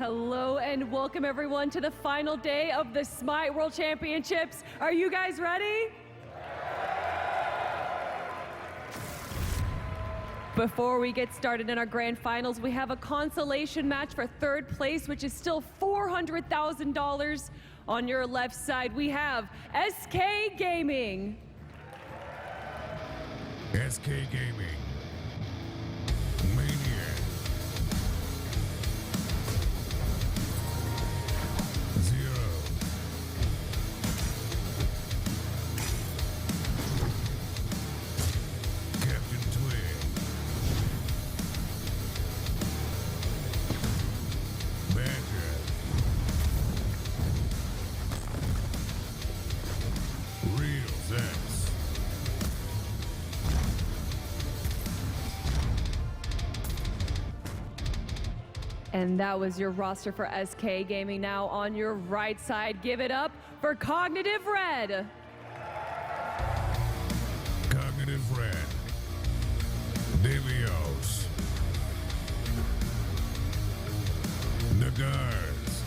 Hello and welcome everyone to the final day of the Smite World Championships. Are you guys ready? Before we get started in our grand finals, we have a consolation match for third place, which is still $400,000. On your left side, we have SK Gaming. SK Gaming. Maniac. Zero. Captain Twig. Badger. Reels X. And that was your roster for SK Gaming. Now on your right side, give it up for Cognitive Red. Cognitive Red. Delios. Nagars.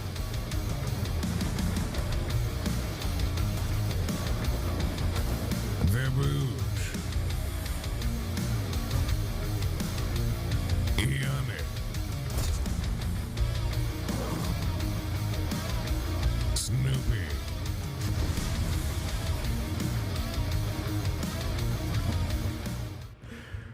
Verbouge. Ionic. Snoopy.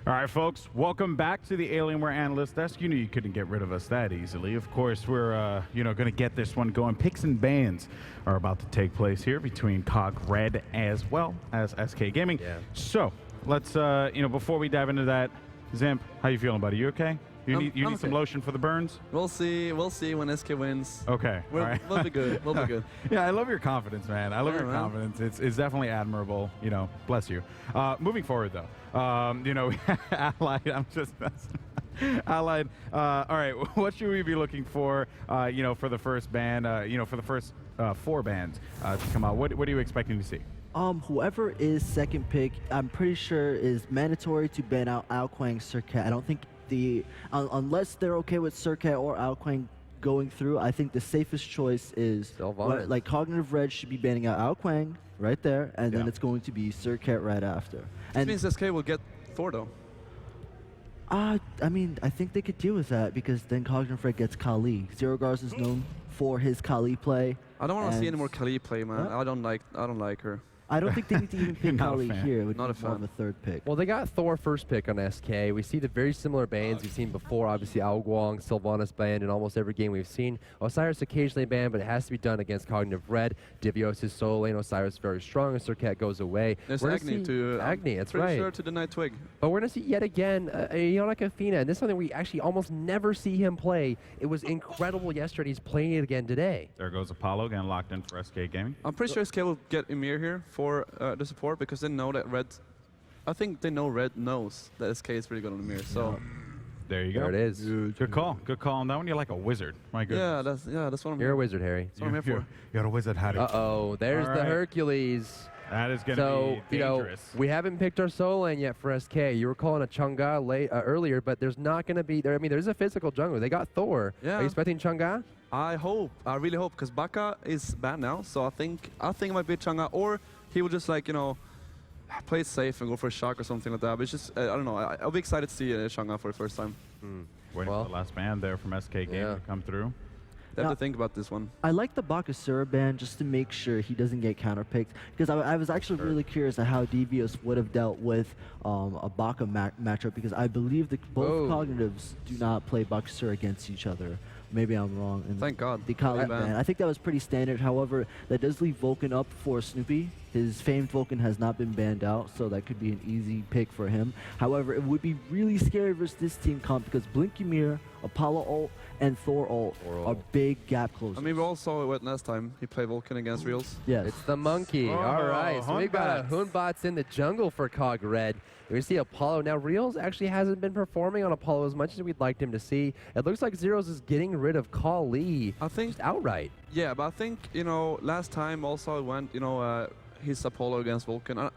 All right, folks, welcome back to the Alienware Analyst Desk. You knew you couldn't get rid of us that easily. Of course, we're going to get this one going. Picks and bans are about to take place here between Cog Red as well as SK Gaming. Yeah. So let's, before we dive into that, Zimp, how you feeling, buddy? You okay? You need some okay. lotion for the burns? We'll see when SK wins. Okay. We'll, all right. we'll be good. We'll be good. Yeah, I love your confidence, man. I love Yeah, your man. confidence. It's definitely admirable. Bless you. Moving forward, though, Allied. I'm just Allied. All right, what should we be looking for? For the first band. For the first 4 bands to come out. What are you expecting to see? Whoever is second pick, I'm pretty sure is mandatory to ban out Ao Quang Surcat. I don't think unless they're okay with Surcat or Ao Quang going through, I think the safest choice is like Cognitive Red should be banning out Ao Quang right there, and then it's going to be Surcat right after. This means SK will get Thor though. I think they could deal with that because then Cognitive Red gets Kali. Zero Gars is known for his Kali play. I don't want to see any more Kali play, man. I don't like her. I don't think they need to even pick Not a Kali fan. here. It would Not be a more fan. of a third pick. Well, they got Thor first pick on SK. We see the very similar bans we've seen before. Obviously, Ao Guang, Sylvanas banned in almost every game we've seen. Osiris occasionally banned, but it has to be done against Cognitive Red. Divios is solo lane. Osiris is very strong, and Surcat goes away. There's We're gonna Agni see too. Agni, that's pretty right. sure to deny Twig. But we're going to see yet again a Ionic Athena, and this is something we actually almost never see him play. It was incredible yesterday. He's playing it again today. There goes Apollo getting locked in for SK Gaming. I'm pretty sure SK will get Emir here for the support because they know that Red. I think they know Red knows that SK is really good on Emir. So There you go. There it is. Good call. Good call on that one. You're like a wizard. My goodness. yeah, that's what I'm You're here. a wizard, Harry. That's what I'm here for. You're a wizard, Harry. Uh-oh, there's All the right. Hercules. That is going to So, be dangerous. we haven't picked our solo lane yet for SK. You were calling a Chang'e late earlier, but the's not going to be there. I mean, there's a physical jungle. They got Thor. Yeah. Are you expecting Chang'e? I really hope, because Baka is banned now. So I think it might be Chang'e, or he will just play it safe and go for a shock or something like that. But it's just I don't know. I'll be excited to see Chang'e for the first time. Waiting for the last band there from SK Gaming Yeah. to come through. They have Now- to think about this one. I like the Bakasura ban just to make sure he doesn't get counterpicked, because I was actually really curious at how Devious would have dealt with a Baka matchup, because I believe that both Cognitives do not play Bakasura against each other. Maybe I'm wrong. And Thank God. The Kali ban. ban. I think that was pretty standard. However, that does leave Vulcan up for Snoopy. His famed Vulcan has not been banned out, so that could be an easy pick for him. However, it would be really scary versus this team comp because Blink Ymir, Apollo ult, and Thor ult are big gap closers. I mean, we all saw it last time. He played Vulcan against Reels. Yes. It's the monkey. Oh, All right, so we've got a Hunbots. Hunbots in the jungle for Cog Red. We see Apollo. Now, Reels actually hasn't been performing on Apollo as much as we'd liked him to see. It looks like Zeros is getting rid of Kali I think, just outright. yeah, but I think, last time also it went, his Apollo against Vulcan. I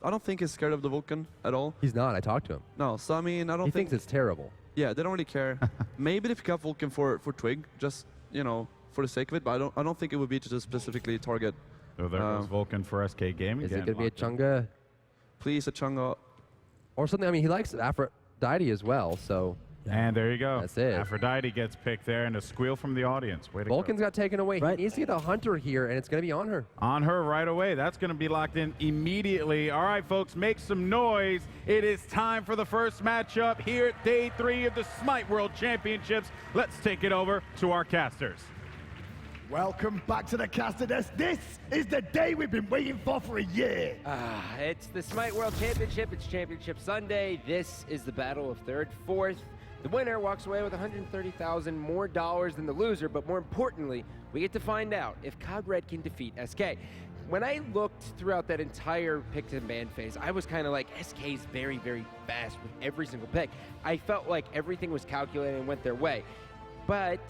don't think he's scared of the Vulcan at all. He's not. I talked to him. No, so I mean, I don't He think. thinks it's terrible. Yeah, they don't really care. Maybe they pick up Vulcan for Twig, just you know, for the sake of it. But I don't think it would be to just specifically target. So there goes Vulcan for SK Gaming. Is it getting going to be a locked in. Chunga Please, a Chunga. or something? I mean, he likes Aphrodite as well, so And there you go. That's it. Aphrodite gets picked there, and a squeal from the audience. Way to go. Vulcan's got taken away. Right. He needs to get a Hunter here, and it's going to be on her. On her right away. That's going to be locked in immediately. All right, folks, make some noise. It is time for the first matchup here at Day 3 of the Smite World Championships. Let's take it over to our casters. Welcome back to the caster desk. This is the day we've been waiting for a year. It's the Smite World Championship. It's Championship Sunday. This is the battle of third, fourth. The winner walks away with $130,000 more dollars than the loser, but more importantly, we get to find out if Cog-Red can defeat SK. When I looked throughout that entire pick and ban phase, I was kind of like, SK's very, very fast with every single pick. I felt like everything was calculated and went their way. But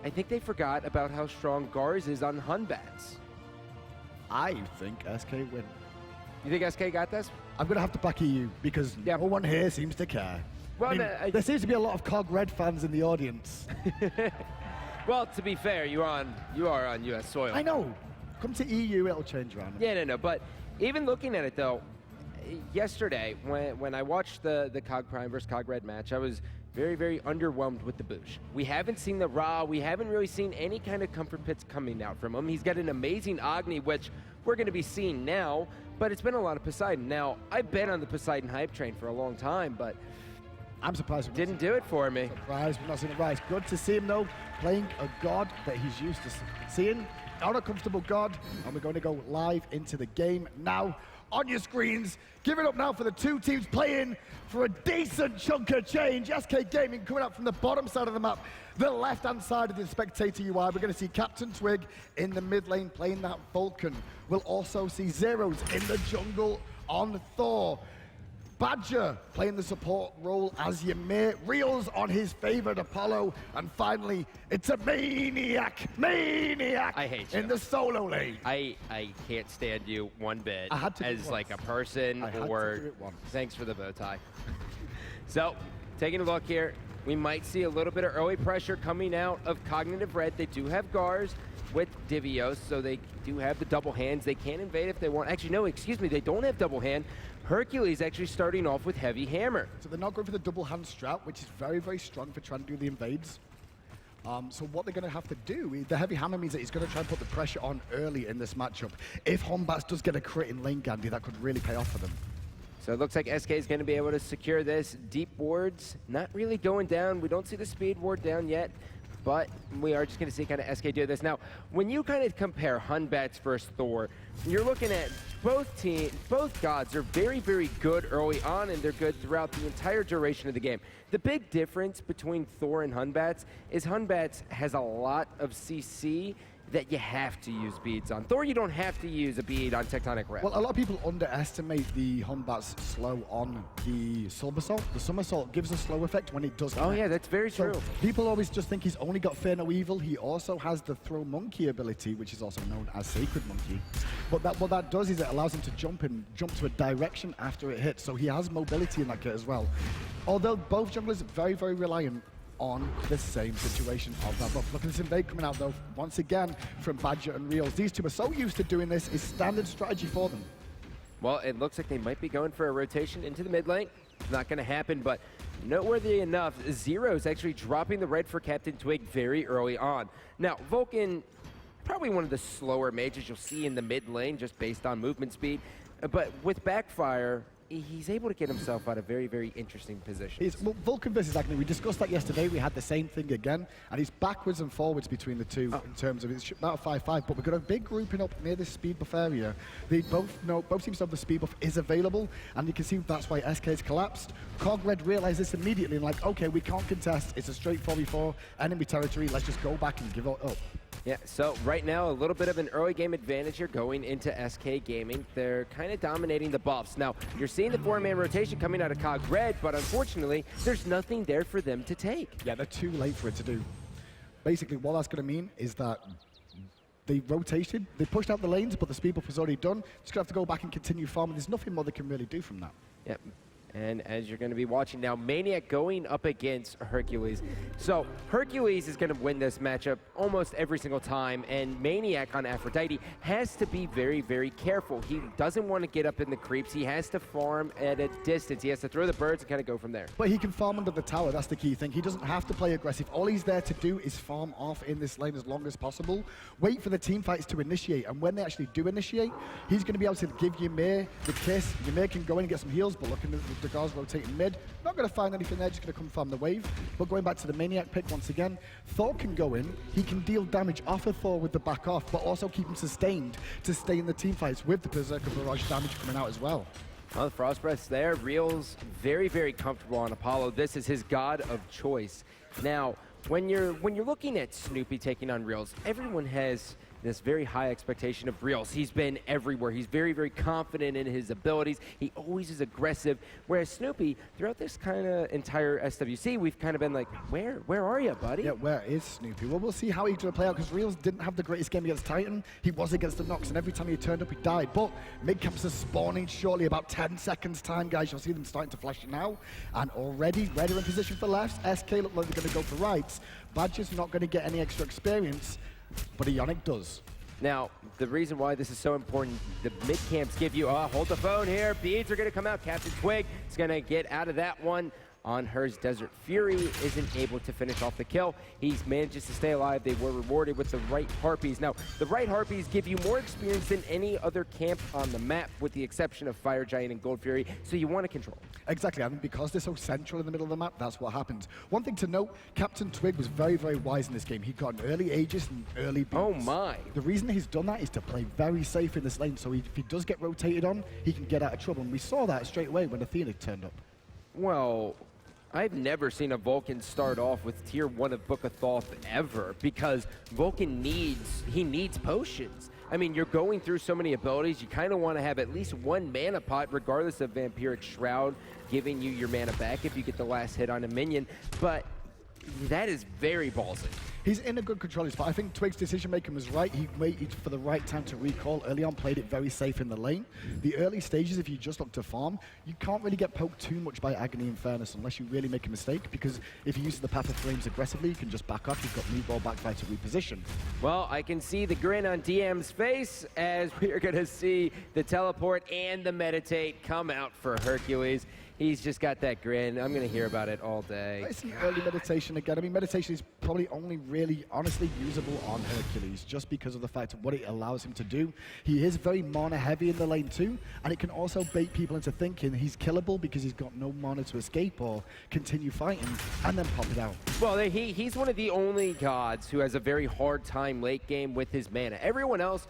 I think they forgot about how strong Gars is on Hunbats. I think SK win. You think SK got this? I'm going to have to back EU because Yeah. no one here seems to care. Well, I mean, there seems to be a lot of Cog-Red fans in the audience. Well, to be fair, you are on U.S. soil. I know. Come to EU, it'll change around. Yeah, no. But even looking at it, though, yesterday, when I watched the Cog Prime versus Cog Red match, I was very, very underwhelmed with the Boosh. We haven't seen the Ra. We haven't really seen any kind of comfort pits coming out from him. He's got an amazing Agni, which we're going to be seeing now, but it's been a lot of Poseidon. Now, I've been on the Poseidon hype train for a long time, but I'm surprised. didn't do it for me. Surprised we're not seeing it rise. Good to see him, though, playing a god that he's used to seeing. Not a comfortable god, and we're going to go live into the game now. On your screens, give it up now for the two teams playing for a decent chunk of change. SK Gaming coming up from the bottom side of the map, the left-hand side of the spectator UI. We're going to see Captain Twig in the mid lane playing that Vulcan. We'll also see Zeros in the jungle on Thor. Badger playing the support role as Ymir. Reels on his favorite Apollo. And finally, it's a Maniac I hate you. in the solo lane. I can't stand you one bit I had to do it as like a once. person I had to or do it once. thanks for the bow tie. So, taking a look here, we might see a little bit of early pressure coming out of Cognitive Red. They do have Gars with Divios, so they do have the double hands. They can invade if they want. Actually, no, excuse me, they don't have double hand. Hercules actually starting off with Heavy Hammer. So they're not going for the double hand strat, which is very, very strong for trying to do the invades. So what they're going to have to do, the Heavy Hammer means that he's going to try and put the pressure on early in this matchup. If Hombats does get a crit in lane, Gandhi, that could really pay off for them. So it looks like SK is going to be able to secure this. Deep wards not really going down. We don't see the speed ward down yet, but we are just going to see kind of SK do this. Now, when you kind of compare Hunbats versus Thor, you're looking at both gods are very, very good early on, and they're good throughout the entire duration of the game. The big difference between Thor and Hunbats is Hunbats has a lot of CC that you have to use beads on. Thor, you don't have to use a bead on Tectonic Rep. Well, a lot of people underestimate the Hombats slow on the Somersault. The Somersault gives a slow effect when it does Oh connect. yeah, that's very So true. people always just think he's only got Fear No Evil. He also has the Throw Monkey ability, which is also known as Sacred Monkey. But what that does is it allows him to jump to a direction after it hits. So he has mobility in that kit as well. Although both junglers are very, very reliant on the same situation of that buff. Look at this invade coming out though, once again from Badger and Reels. These two are so used to doing this, it's standard strategy for them. Well, it looks like they might be going for a rotation into the mid lane. It's not going to happen, but noteworthy enough, Zero's actually dropping the red for Captain Twig very early on. Now, Vulcan, probably one of the slower mages you'll see in the mid lane just based on movement speed, but with Backfire, he's able to get himself out of very, very interesting positions. Well, Vulcan versus Agni, we discussed that yesterday. We had the same thing again, and he's backwards and forwards between the two in terms of it's about 5-5. But we've got a big grouping up near this speed buff area. They both teams know the speed buff is available, and you can see that's why SK's collapsed. Cog Red realized this immediately and like, okay, we can't contest. It's a straight 4v4 enemy territory. Let's just go back and give it up. Yeah, so right now a little bit of an early game advantage here going into SK Gaming. They're kind of dominating the buffs. Now, you're seeing the 4-man rotation coming out of Cog Red, but unfortunately, there's nothing there for them to take. Yeah, they're too late for it to do. Basically, what that's going to mean is that they rotated, they pushed out the lanes, but the speed buff was already done. Just going to have to go back and continue farming. There's nothing more they can really do from that. Yep. And as you're going to be watching now, Maniac going up against Hercules. So Hercules is going to win this matchup almost every single time, and Maniac on Aphrodite has to be very, very careful. He doesn't want to get up in the creeps. He has to farm at a distance. He has to throw the birds and kind of go from there. But he can farm under the tower, that's the key thing. He doesn't have to play aggressive. All he's there to do is farm off in this lane as long as possible. Wait for the team fights to initiate, and when they actually do initiate, he's going to be able to give Ymir the kiss. Ymir can go in and get some heals, but looking at the guards rotating mid, not going to find anything there, just going to come from the wave. But going back to the Maniac pick once again, Thor can go in, he can deal damage off of Thor with the back off, but also keep him sustained to stay in the team fights with the Berserker Barrage damage coming out as well. Well, the Frost Breath's there. Real's very, very comfortable on Apollo. This is his god of choice. Now, when you're looking at Snoopy taking on Reels, everyone has this very high expectation of Reels. He's been everywhere. He's very, very confident in his abilities. He always is aggressive. Whereas Snoopy, throughout this kind of entire SWC, we've kind of been like, where are you, buddy? Yeah, where is Snoopy? Well, we'll see how he's going to play out, because Reels didn't have the greatest game against Titan. He was against the Nox, and every time he turned up, he died. But mid-camps are spawning shortly, about 10 seconds time, guys. You'll see them starting to flash now. And already, Red are in position for lefts. SK look like they're going to go for rights. Badger's not going to get any extra experience, but Ionic does. Now, the reason why this is so important, the mid camps give you, hold the phone here, beads are gonna come out, Captain Twig is gonna get out of that one. On hers, Desert Fury isn't able to finish off the kill. He manages to stay alive. They were rewarded with the right Harpies. Now, the right Harpies give you more experience than any other camp on the map, with the exception of Fire Giant and Gold Fury, so you want to control. Exactly, I think because they're so central in the middle of the map, that's what happens. One thing to note, Captain Twig was very, very wise in this game. He got an early Aegis and early beats. Oh my. The reason he's done that is to play very safe in this lane, so if he does get rotated on, he can get out of trouble. And we saw that straight away when Athena turned up. Well, I've never seen a Vulcan start off with tier 1 of Book of Thoth ever, because Vulcan needs potions. I mean, you're going through so many abilities, you kind of want to have at least one mana pot, regardless of Vampiric Shroud giving you your mana back if you get the last hit on a minion, but that is very ballsy. He's in a good control spot. I think Twig's decision making was right. He waited for the right time to recall early on, played it very safe in the lane. The early stages, if you just look to farm, you can't really get poked too much by Agony and Fairness unless you really make a mistake, because if you use the Path of Flames aggressively, you can just back off. You've got Meatball backfire to reposition. Well, I can see the grin on DM's face as we are going to see the teleport and the meditate come out for Hercules. He's just got that grin. I'm going to hear about it all day. It's an early meditation again. I mean, meditation is probably only really, honestly, usable on Hercules just because of the fact of what it allows him to do. He is very mana heavy in the lane too, and it can also bait people into thinking he's killable because he's got no mana to escape or continue fighting, and then pop it out. Well, he's one of the only gods who has a very hard time late game with his mana. Everyone else,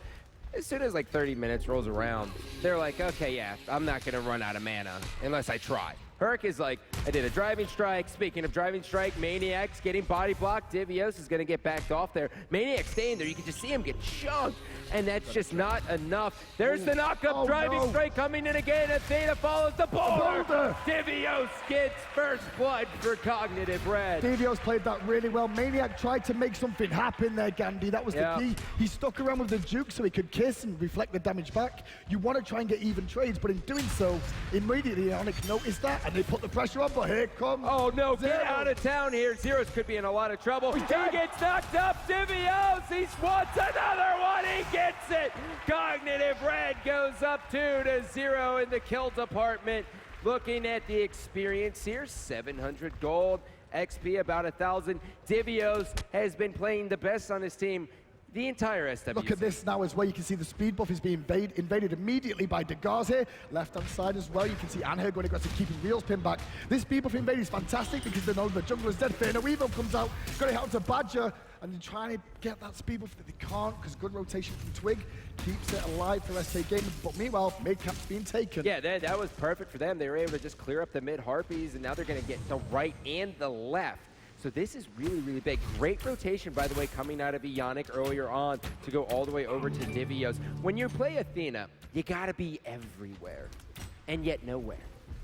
as soon as like 30 minutes rolls around, they're like, okay, yeah, I'm not going to run out of mana unless I try. Herc is like, I did a driving strike. Speaking of driving strike, Maniac's getting body blocked. Divios is going to get backed off there. Maniac staying there. You can just see him get chunked, and that's just not enough. There's the knock-up driving strike coming in again. Athena follows the boulder. Divios gets first blood for Cognitive Red. Divios played that really well. Maniac tried to make something happen there, Gandhi. That was the key. He stuck around with the Juke so he could kiss and reflect the damage back. You want to try and get even trades, but in doing so, immediately Ionic noticed that, and they put the pressure on, but here comes Oh no, Zero. Get out of town here. Zeros could be in a lot of trouble. He gets knocked up. Divios, he wants another one. He gets it. Cognitive Red goes up 2-0 in the kill department. Looking at the experience here, 700 gold, XP about 1,000. Divios has been playing the best on his team the entire SWC. Look at this now as well. You can see the speed buff is being invaded immediately by Degas here. Left-hand side as well. You can see Anher going aggressive, keeping Reels pinned back. This speed buff invade is fantastic because they know the jungler is dead. Fair. Weevil comes out, got it out to Badger, and they're trying to get that speed buff that they can't because good rotation from Twig keeps it alive for SK Gaming. But meanwhile, mid-camp's being taken. Yeah, that was perfect for them. They were able to just clear up the mid-Harpies, and now they're going to get the right and the left. So this is really, really big. Great rotation, by the way, coming out of Ionic earlier on to go all the way over to Divios. When you play Athena, you gotta be everywhere, and yet nowhere.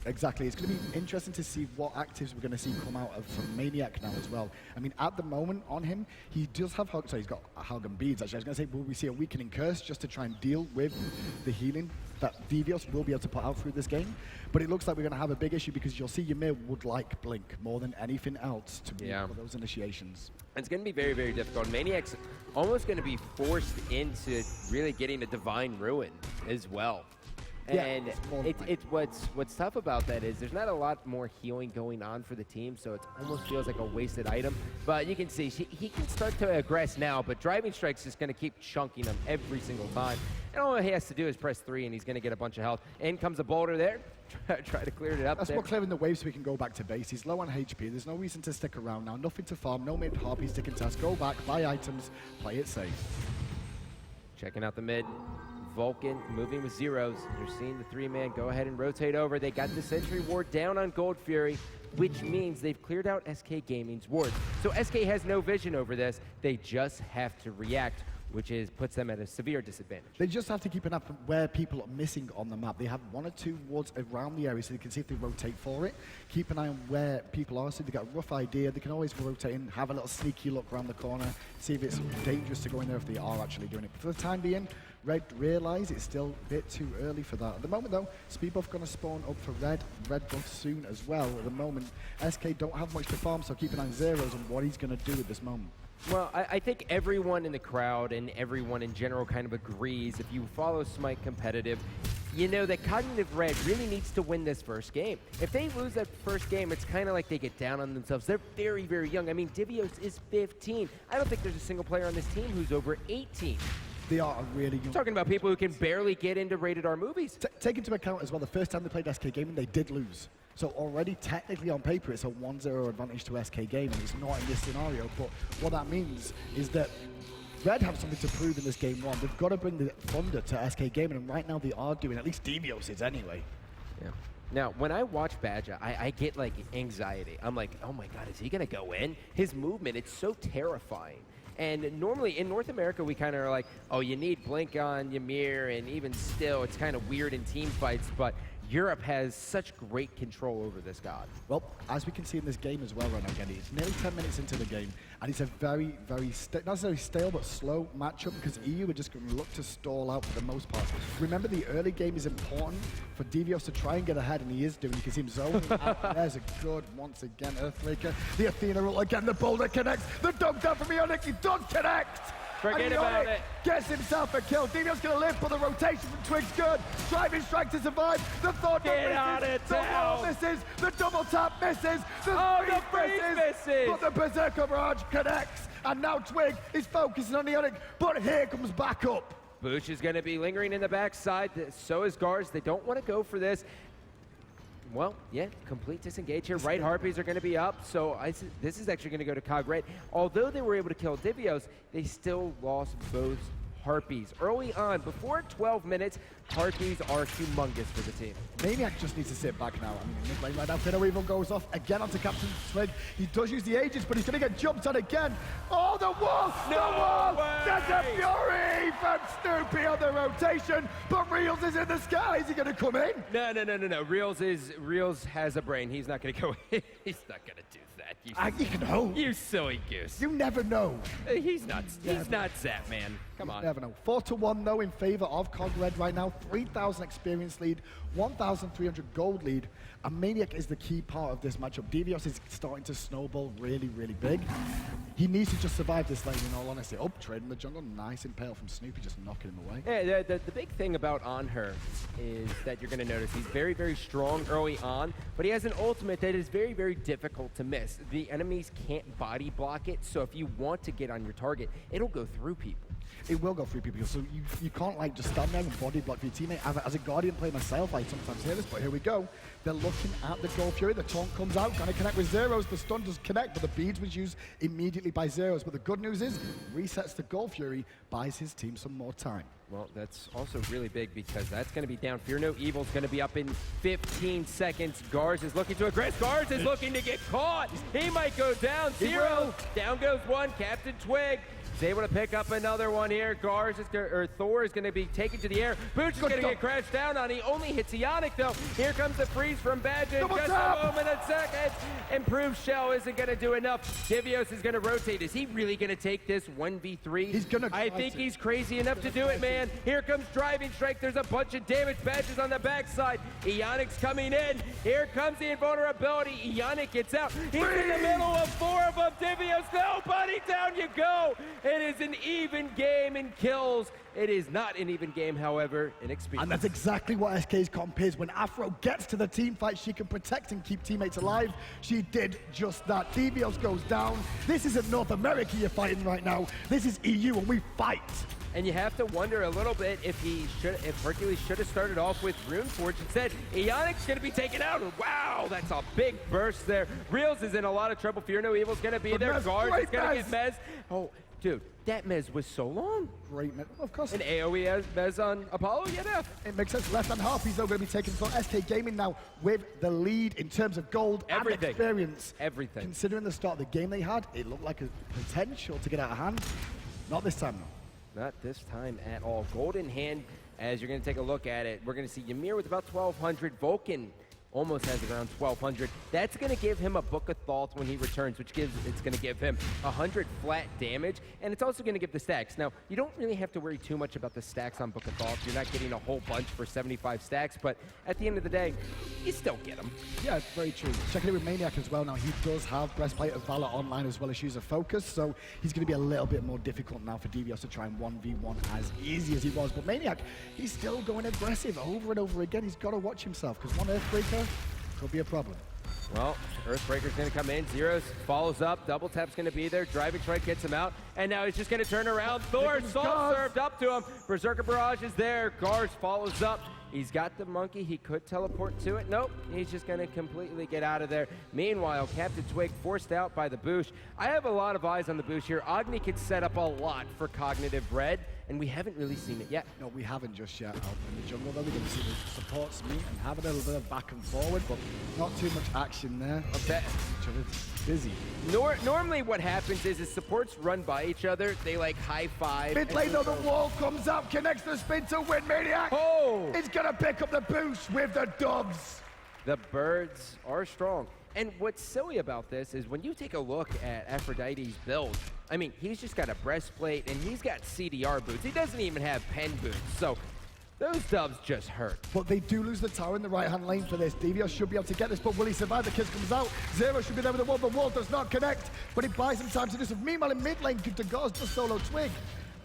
Exactly. It's going to be interesting to see what actives we're going to see come out of from Maniac now as well. I mean, at the moment on him, he does have so he's got Halgan beads. Actually, I was going to say, will we see a weakening curse just to try and deal with the healing that Devios will be able to put out through this game? But it looks like we're going to have a big issue because you'll see Ymir would like Blink more than anything else to be for those initiations. It's going to be very, very difficult. Maniac's almost going to be forced into really getting a Divine Ruin as well. And what's tough about that is there's not a lot more healing going on for the team, so it almost feels like a wasted item. But you can see he can start to aggress now, but Driving Strike's just going to keep chunking him every single time. And all he has to do is press 3, and he's going to get a bunch of health. In comes a boulder there. Try to clear it up. That's more clearing the wave so we can go back to base. He's low on HP. There's no reason to stick around now. Nothing to farm. No mid harpies to contest. Go back, buy items, play it safe. Checking out the mid. Vulcan moving with zeros. You're seeing the 3-man go ahead and rotate over. They got the Sentry Ward down on Gold Fury, which means they've cleared out SK Gaming's ward. So SK has no vision over this. They just have to react, which puts them at a severe disadvantage. They just have to keep an eye on where people are missing on the map. They have 1 or 2 wards around the area so they can see if they rotate for it. Keep an eye on where people are so they got a rough idea. They can always rotate in, have a little sneaky look around the corner, see if it's dangerous to go in there if they are actually doing it. But for the time being, Red realize it's still a bit too early for that. At the moment though, speed buff going to spawn up for Red buff soon as well. At the moment, SK don't have much to farm, so keep an eye on zeros on what he's going to do at this moment. Well, I think everyone in the crowd and everyone in general kind of agrees, if you follow Smite competitive, you know that Cognitive Red really needs to win this first game. If they lose that first game, it's kind of like they get down on themselves. They're very, very young. I mean, Divios is 15. I don't think there's a single player on this team who's over 18. They are really young. Talking about people who can barely get into rated R movies. Take into account as well, the first time they played SK Gaming, they did lose. So already, technically on paper, it's a 1-0 advantage to SK Gaming. It's not in this scenario, but what that means is that Red have something to prove in this game 1. They've got to bring the thunder to SK Gaming, and right now they are doing, at least Devios is anyway. Yeah. Now, when I watch Badger, I get like anxiety. I'm like, oh my God, is he gonna go in? His movement, it's so terrifying. And normally in North America, we kind of are like, oh, you need Blink on Ymir, and even still, it's kind of weird in team fights, but Europe has such great control over this god. Well, as we can see in this game as well right now, again, it's nearly 10 minutes into the game, and it's a very, very, not necessarily stale, but slow matchup, because EU are just going to look to stall out for the most part. Remember, the early game is important for Devios to try and get ahead, and he is doing. You can see him zoning out. There's a good, once again, Earthraker. The Athena roll again, the boulder connects. The dunk down from Ionic, he does connect! Forget about it. Gets himself a kill. Devios going to live, but the rotation from Twig's good. Driving Strike to survive. The thought misses. The wall misses. The double tap misses. The freeze misses. But the Berserker Barrage connects. And now Twig is focusing on Ionic, but here comes back up. Boosh is going to be lingering in the backside. So is Guards. They don't want to go for this. Well, yeah, complete disengage here. Right Harpies are going to be up, so this is actually going to go to Cog Red. Although they were able to kill Divios, they still lost both Harpies. Early on, before 12 minutes, Harpies are humongous for the team. Maniac just needs to sit back now. I mean, mid lane right now, Finno Evil goes off again onto Captain Twig. He does use the Aegis, but he's going to get jumped on again. Oh, the wall! No the wall! way! There's a Fury from Snoopy on the rotation, but Reels is in the sky. Is he going to come in? No. Reels has a brain. He's not going to go in. He's not going to do that. You can hope. You silly goose. You never know. He's not Zap, man. Come on. You never know. 4-1 though in favor of Cog Red right now. 3,000 experience lead, 1,300 gold lead. And Maniac is the key part of this matchup. Devios is starting to snowball really, really big. He needs to just survive this lane, in all honesty. Oh, trade in the jungle. Nice impale from Snoopy, just knocking him away. Yeah, the big thing about Anher is that you're going to notice he's very, very strong early on, but he has an ultimate that is very, very difficult to miss. The enemies can't body block it, so if you want to get on your target, it'll go through people. It will go through people, so you can't like just stand there and body block your teammate. As a Guardian player myself, I sometimes hear this, but here we go. They're looking at the Gold Fury, the taunt comes out, gonna connect with Zeros, the stun does connect, but the beads was used immediately by Zeros. But the good news is, resets the Gold Fury, buys his team some more time. Well, that's also really big because that's going to be down. Fear No Evil's going to be up in 15 seconds. Gars is looking to aggress. Gars is looking to get caught. He might go down. Zero. Down goes one. Captain Twig. He's able to pick up another one here. Thor is going to be taken to the air. Booch is going to get crashed down on. He only hits Ionic though. Here comes the freeze from Badger. Double Just tap! a moment, a second. Improved shell isn't going to do enough. Divios is going to rotate. Is he really going to take this 1v3? He's gonna I try think to. he's crazy enough to do it, man. Here comes Driving Strike. There's a bunch of damage. Badger's on the backside. Ionic's coming in. Here comes the invulnerability. Ionic gets out. He's in the middle of 4 of them. Divios, nobody, down you go. It is an even game in kills. It is not an even game, however, in experience. And that's exactly what SK's comp is. When Afro gets to the team fight, she can protect and keep teammates alive. She did just that. Devios goes down. This isn't North America you're fighting right now. This is EU, and we fight. And you have to wonder a little bit if Hercules should have started off with Runeforge instead. Ionic's going to be taken out. Wow, that's a big burst there. Reels is in a lot of trouble. Fear No Evil's going to be there. Mez, Guard is great going to Mez. get Mez. Oh, dude, that Mez was so long. Great, man. Of course. An AoE as Mez on Apollo, yeah. It makes sense. Left-hand Harpies, though, going to be taken from SK Gaming now with the lead in terms of gold Everything. and experience. Everything. Considering the start of the game they had, it looked like a potential to get out of hand. Not this time, though. Not this time at all. Gold in hand, as you're going to take a look at it. We're going to see Ymir with about 1,200. Vulcan almost has around 1,200. That's going to give him a Book of Thoth when he returns, which it's going to give him 100 flat damage, and it's also going to give the stacks. Now, you don't really have to worry too much about the stacks on Book of Thoth. You're not getting a whole bunch for 75 stacks, but at the end of the day, you still get them. Yeah, it's very true. Checking it with Maniac as well now. He does have Breastplate of Valor online as well as Shoes of Focus, so he's going to be a little bit more difficult now for Devios to try and 1v1 as easy as he was. But Maniac, he's still going aggressive over and over again. He's got to watch himself, because one Earthbreaker could be a problem. Well, Earthbreaker's going to come in. Zeros follows up. Double Tap's going to be there. Driving Strike gets him out. And now he's just going to turn around. Thor, Salt served up to him. Berserker Barrage is there. Gars follows up. He's got the monkey. He could teleport to it. Nope. He's just going to completely get out of there. Meanwhile, Captain Twig forced out by the Boosh. I have a lot of eyes on the Boosh here. Agni could set up a lot for Cognitive Red, and we haven't really seen it yet. No, we haven't just yet out in the jungle, though. We're going to see the supports meet and have a little bit of back and forward, but not too much action there. Each other's busy. Normally what happens is supports run by each other. They like high five. Mid lane, though, the wall comes up, connects the spin to win. Maniac! Oh! It's going to pick up the boost with the dubs. The birds are strong. And what's silly about this is when you take a look at Aphrodite's build, I mean, he's just got a breastplate and he's got CDR boots. He doesn't even have pen boots. So those dubs just hurt. But they do lose the tower in the right-hand lane for this. Devios should be able to get this, but will he survive? The kiss comes out. Zero should be there with the wall. The wall does not connect, but he buys some time to do so. Meanwhile, in mid lane, Dagor's just solo Twig.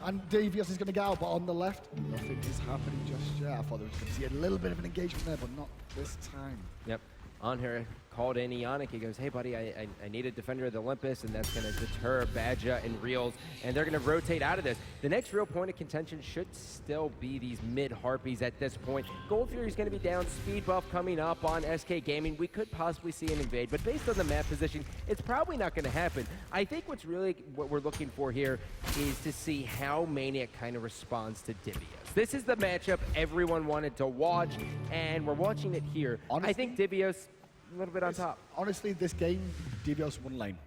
And Devios is going to get out, but on the left, nothing is happening just yet. I thought there was going to see a little bit of an engagement there, but not this time. Yep. On here, called in Ionic. He goes, hey, buddy, I need a defender of the Olympus, and that's going to deter Badger and Reels, and they're going to rotate out of this. The next real point of contention should still be these mid-Harpies at this point. Gold Fury's going to be down. Speed buff coming up on SK Gaming. We could possibly see an invade, but based on the map position, it's probably not going to happen. I think what we're looking for here is to see how Maniac kind of responds to Divios. This is the matchup everyone wanted to watch, and we're watching it here. Honestly, I think Divios a little bit on top. Honestly, this game, Devios won lane.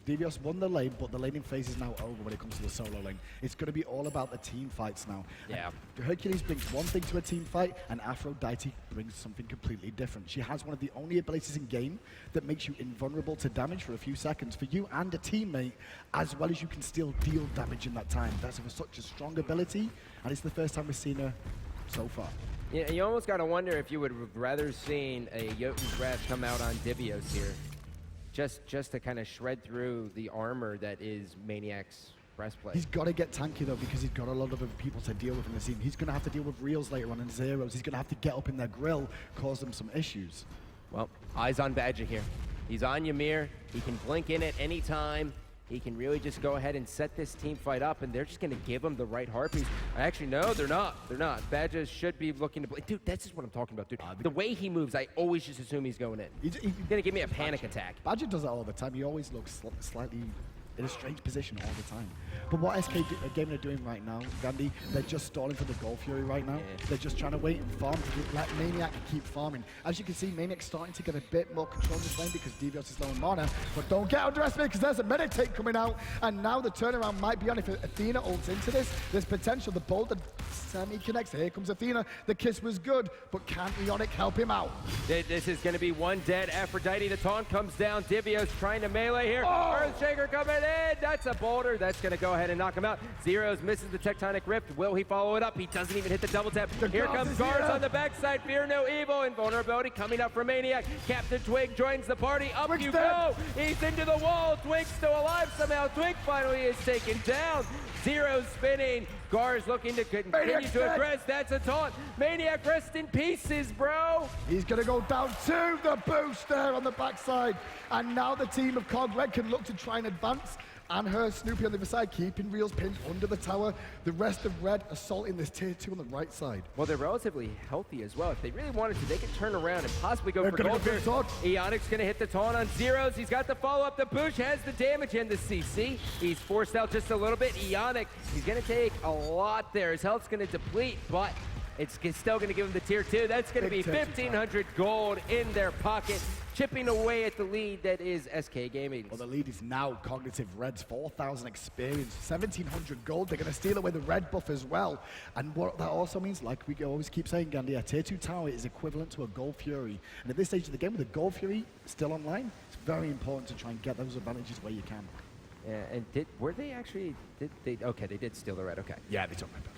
Devios won the lane, but the laning phase is now over when it comes to the solo lane. It's going to be all about the team fights now. Yeah. And Hercules brings one thing to a team fight, and Aphrodite brings something completely different. She has one of the only abilities in game that makes you invulnerable to damage for a few seconds for you and a teammate, as well as you can still deal damage in that time. That's such a strong ability, and it's the first time we've seen her so far. Yeah, you almost got to wonder if you would have rather seen a Jotun's Wrath come out on Divios here. Just to kind of shred through the armor that is Maniac's breastplate. He's got to get tanky, though, because he's got a lot of other people to deal with in the team. He's going to have to deal with Reels later on and Zeros. He's going to have to get up in their grill, cause them some issues. Well, eyes on Badger here. He's on Ymir. He can blink in at any time. He can really just go ahead and set this team fight up, and they're just going to give him the right Harpies. Actually, no, they're not. They're not. Badger should be looking to play. Dude, that's just what I'm talking about, dude. The way he moves, I always just assume he's going in. He's going to give me a panic attack. Badger does that all the time. He always looks slightly in a strange position all the time. But what Gaming are doing right now, Gandhi, they're just stalling for the Gold Fury right now. They're just trying to wait and farm to let Maniac keep farming. As you can see, Maniac's starting to get a bit more control in this lane because Devios is low in mana. But don't get underestimated because there's a meditate coming out. And now the turnaround might be on. If Athena ults into this, there's potential. The boulder semi-connects. Here comes Athena. The kiss was good, but can Ionic help him out? This is going to be one dead Aphrodite. The taunt comes down. Divios trying to melee here. Earthshaker coming in. That's a boulder. That's going to go ahead and knock him out. Zeros misses the Tectonic Rift. Will he follow it up? He doesn't even hit the double tap. Here comes Gars on the backside. Fear no evil. Invulnerability coming up from Maniac. Captain Twig joins the party. Up you go. He's into the wall. Twig's still alive somehow. Twig finally is taken down. Zero spinning. Gars looking to continue to aggress. That's a taunt. Maniac rest in pieces, bro. He's going to go down to the boost there on the backside. And now the team of Cog Red can look to try and advance. And her Snoopy on the other side, keeping Reels pinned under the tower. The rest of Red assaulting this tier 2 on the right side. Well, they're relatively healthy as well. If they really wanted to, they could turn around and possibly go for gold. Ionic's going to hit the taunt on Zeros. He's got the follow-up. The Bush has the damage and the CC. He's forced out just a little bit. Ionic, he's going to take a lot there. His health's going to deplete, but it's still going to give him the tier 2. That's going to be 1,500 gold in their pocket, chipping away at the lead that is SK Gaming. Well, the lead is now Cognitive Red's 4,000 experience, 1,700 gold. They're going to steal away the red buff as well. And what that also means, like we always keep saying, Gandhi, a tier 2 tower is equivalent to a Gold Fury. And at this stage of the game, with the Gold Fury still online, it's very important to try and get those advantages where you can. Yeah, and they did steal the red, okay. Yeah, they took my buff.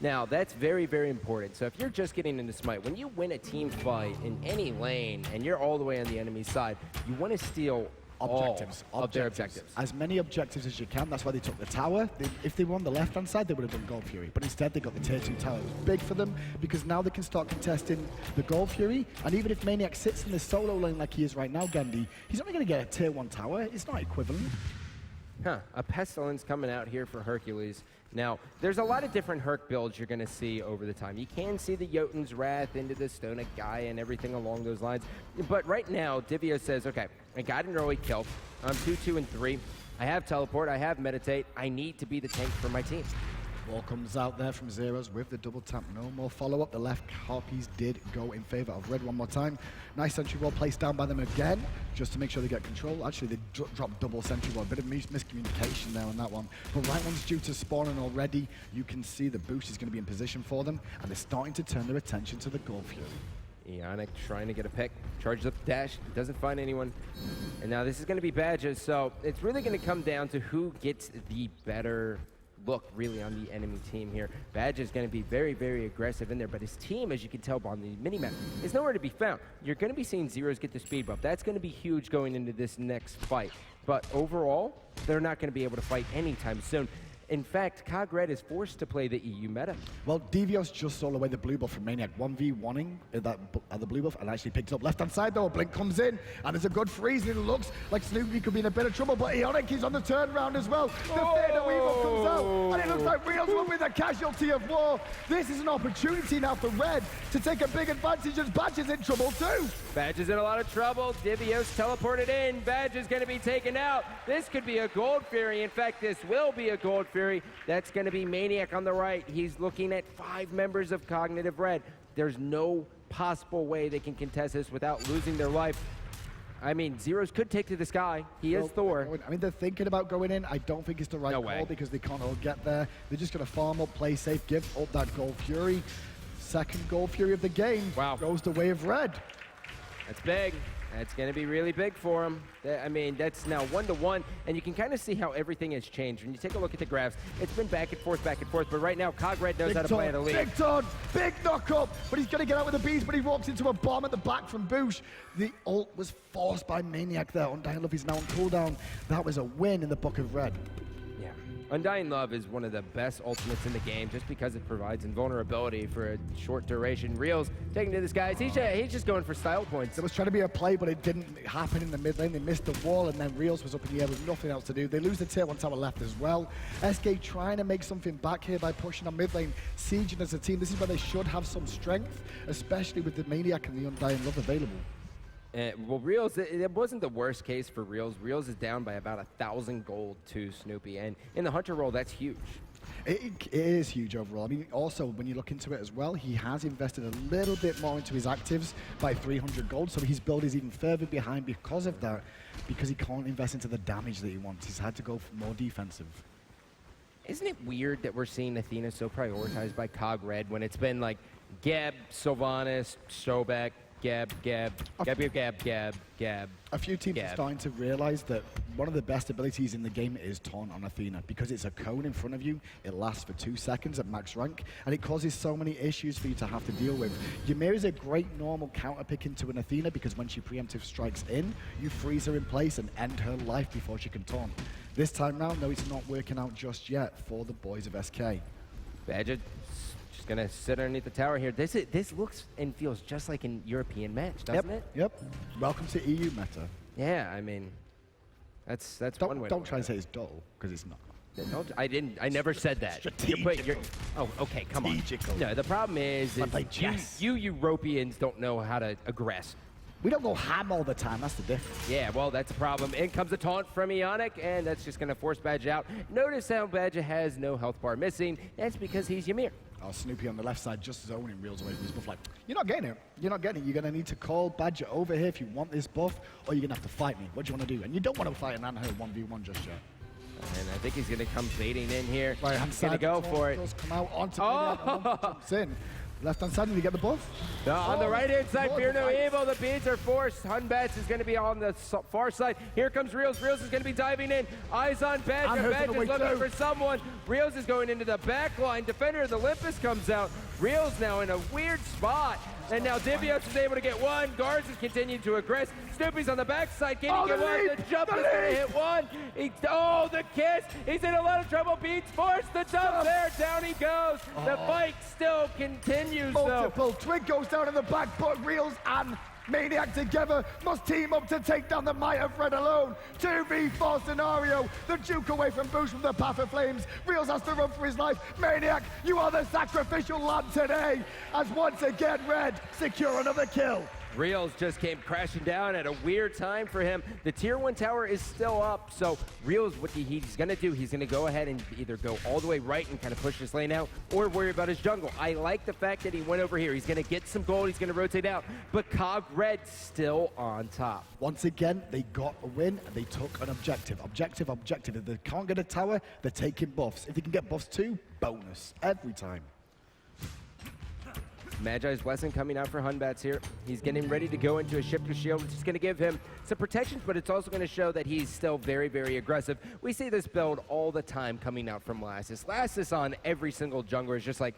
Now, that's very, very important. So if you're just getting into Smite, when you win a team fight in any lane and you're all the way on the enemy side, you want to steal Objectives. All of their objectives. As many objectives as you can. That's why they took the tower. If they were on the left-hand side, they would have done Gold Fury. But instead, they got the tier 2 tower. It was big for them because now they can start contesting the Gold Fury. And even if Maniac sits in the solo lane like he is right now, Gandhi, he's only going to get a tier 1 tower. It's not equivalent. A Pestilence coming out here for Hercules. Now, there's a lot of different Herc builds you're going to see over the time. You can see the Jotun's Wrath into the Stonic Guy and everything along those lines. But right now, Divio says, okay, I got an early kill. I'm 2, 2, and 3. I have Teleport. I have Meditate. I need to be the tank for my team. Ball comes out there from Zeros with the double tap. No more follow-up. The left Harpies did go in favor of Red one more time. Nice sentry wall placed down by them again, just to make sure they get control. Actually, they dropped double sentry wall. A bit of miscommunication there on that one. But right one's due to spawning already. You can see the boost is going to be in position for them, and they're starting to turn their attention to the Gold Fury. Ionic trying to get a pick, charges up the dash, doesn't find anyone. And now this is going to be Badges, so it's really going to come down to who gets the better look really on the enemy team here. Badge is going to be very, very aggressive in there, but his team, as you can tell on the minimap, is nowhere to be found. You're going to be seeing Zeros get the speed buff. That's going to be huge going into this next fight. But overall, they're not going to be able to fight anytime soon. In fact, Cog Red is forced to play the EU meta. Well, Devios just stole away the blue buff from Maniac. 1v1ing the blue buff and actually picked it up left-hand side though. Blink comes in and there's a good freeze and it looks like Snoopy could be in a bit of trouble, but Ionic is on the turnaround as well. The Fader Weevil comes out and it looks like Reels will be the casualty of war. This is an opportunity now for Red to take a big advantage as Badge is in trouble too. Badge is in a lot of trouble. Divios teleported in. Badge is going to be taken out. This could be a Gold Fury. In fact, this will be a Gold Fury. That's going to be Maniac on the right. He's looking at 5 members of Cognitive Red. There's no possible way they can contest this without losing their life. I mean, Zeros could take to the sky. He is Thor. I mean, they're thinking about going in. I don't think it's the right call because they can't all get there. They're just going to farm up, play safe, give up that Gold Fury. Second Gold Fury of the game goes the way of Red. That's big. That's going to be really big for him. I mean, that's now 1-to-1, and you can kind of see how everything has changed. When you take a look at the graphs, it's been back and forth, but right now, Cog Red knows how to play at a lead. Big turn, big knock-up, but he's going to get out with the bees, but he walks into a bomb at the back from Boosh. The ult was forced by Maniac there. Undying Love is now on cooldown. That was a win in the Book of Red. Undying Love is one of the best ultimates in the game just because it provides invulnerability for a short duration. Reels taking to this guy. He's just going for style points. There was trying to be a play, but it didn't happen in the mid lane. They missed the wall, and then Reels was up in the air with nothing else to do. They lose the tier 1 tower left as well. SK trying to make something back here by pushing on mid lane, sieging as a team. This is where they should have some strength, especially with the Maniac and the Undying Love available. Well, Reels, it wasn't the worst case for Reels. Reels is down by about 1,000 gold to Snoopy, and in the Hunter role, that's huge. It is huge overall. I mean, also, when you look into it as well, he has invested a little bit more into his actives by 300 gold, so his build is even further behind because of that, because he can't invest into the damage that he wants. He's had to go for more defensive. Isn't it weird that we're seeing Athena so prioritized by Cog Red when it's been like Geb, Sylvanas, Sobek, Geb. A few teams Geb. are starting to realize that one of the best abilities in the game is Taunt on Athena, because it's a cone in front of you, it lasts for 2 seconds at max rank, and it causes so many issues for you to have to deal with. Ymir is a great normal counter pick into an Athena, because when she preemptive strikes in, you freeze her in place and end her life before she can taunt. This time round, though, it's not working out just yet for the boys of SK. Badger just gonna sit underneath the tower here. This looks and feels just like an European match, doesn't it? Yep. Welcome to EU meta. Yeah, I mean, that's one way. Don't try and say it's dull, because it's not. I never said that. Oh, okay, come on. Strategical. No, the problem is play chess. you Europeans don't know how to aggress. We don't go ham all the time, that's the difference. Yeah, well, that's a problem. In comes a taunt from Ionic, and that's just going to force Badger out. Notice how Badger has no health bar missing. That's because he's Ymir. Oh, Snoopy on the left side just zoning Reels away from his buff. Like, you're not getting it. You're not getting it. You're going to need to call Badger over here if you want this buff, or you're going to have to fight me. What do you want to do? And you don't want to fight an Anho 1v1 just yet. And I think he's going to come baiting in here. Right hand He's going to side, go the for it. does come out onto jumps in. Left hand side, did you get the buff? On the right-hand side, Lord, fear no nice. evil. The beads are forced. Hunbats is going to be on the far side. Here comes Reels. Reels is going to be diving in. Eyes on Badger. Badger's looking for someone. Reels is going into the back line. Defender of the Olympus comes out. Reels now in a weird spot. And now Divios is able to get one. Guards is continuing to aggress. Snoopy's on the backside. Can he get one? The jump is going to hit one. The kiss. He's in a lot of trouble. Beats forced the jump there. Down he goes. The fight still continues, though. Multiple. Twig goes down in the back, but Reels and Maniac together must team up to take down the Might of Red alone. 2v4 scenario. The Duke away from Boost from the Path of Flames. Reels has to run for his life. Maniac, you are the sacrificial lamb today. As once again, Red secure another kill. Reels just came crashing down at a weird time for him. The tier 1 tower is still up, so Reels, what he's going to do, he's going to go ahead and either go all the way right and kind of push this lane out, or worry about his jungle. I like the fact that he went over here. He's going to get some gold, he's going to rotate out, but Cog Red still on top. Once again, they got a win and they took an objective. Objective. If they can't get a tower, they're taking buffs. If they can get buffs too, bonus. Every time. Magi's Blessing coming out for Hunbats here. He's getting ready to go into a Shifter Shield, which is going to give him some protections, but it's also going to show that he's still very, very aggressive. We see this build all the time coming out from Lassus. Lassus on every single jungler is just like,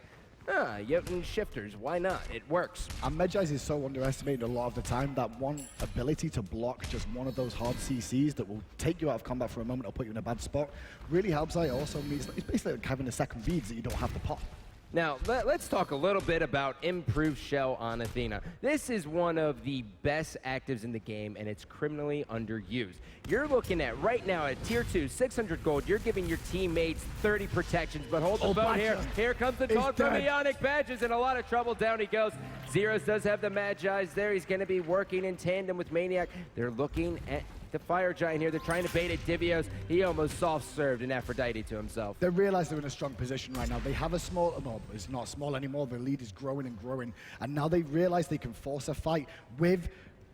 shifters, why not? It works. And Medjai's is so underestimated a lot of the time that one ability to block just one of those hard CCs that will take you out of combat for a moment or put you in a bad spot really helps out. It also means it's basically like having a second beads that you don't have to pop. Now, let's talk a little bit about improved shell on Athena. This is one of the best actives in the game, and it's criminally underused. You're looking at, right now, at Tier 2, 600 gold, you're giving your teammates 30 protections, but hold the boat here. Here comes the taunt from Ionic. Badger's in a lot of trouble. Down he goes. Zeros does have the Magi's there. He's going to be working in tandem with Maniac. They're looking at the Fire Giant here. They're trying to bait at Divios. He almost soft-served an Aphrodite to himself. They realize they're in a strong position right now. They have a small, no, it's not small anymore. The lead is growing and growing. And now they realize they can force a fight with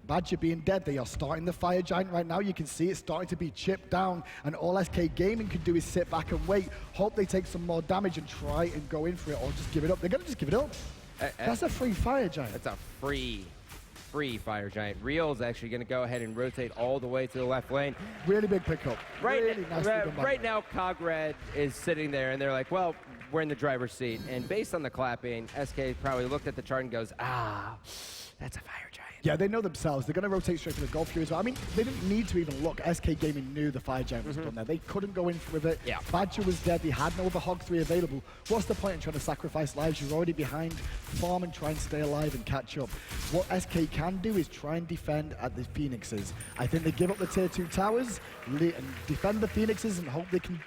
Badger being dead. They are starting the Fire Giant right now. You can see it starting to be chipped down. And all SK Gaming can do is sit back and wait. Hope they take some more damage and try and go in for it, or just give it up. They're going to just give it up. That's a free Fire Giant. That's a free Fire Giant. Real's actually going to go ahead and rotate all the way to the left lane. Really big pickup. Right now, Cog Red is sitting there, and they're like, well, we're in the driver's seat. And based on the clapping, SK probably looked at the chart and goes, that's a Fire Giant. Yeah, they know themselves. They're going to rotate straight to the Golf Fury as well. I mean, they didn't need to even look. SK Gaming knew the Fire Giant was done there. They couldn't go in with it. Yeah. Badger was dead. They had no other Hog 3 available. What's the point in trying to sacrifice lives? You're already behind. Farm and try and stay alive and catch up. What SK can do is try and defend at the Phoenixes. I think they give up the Tier 2 towers and defend the Phoenixes and hope they can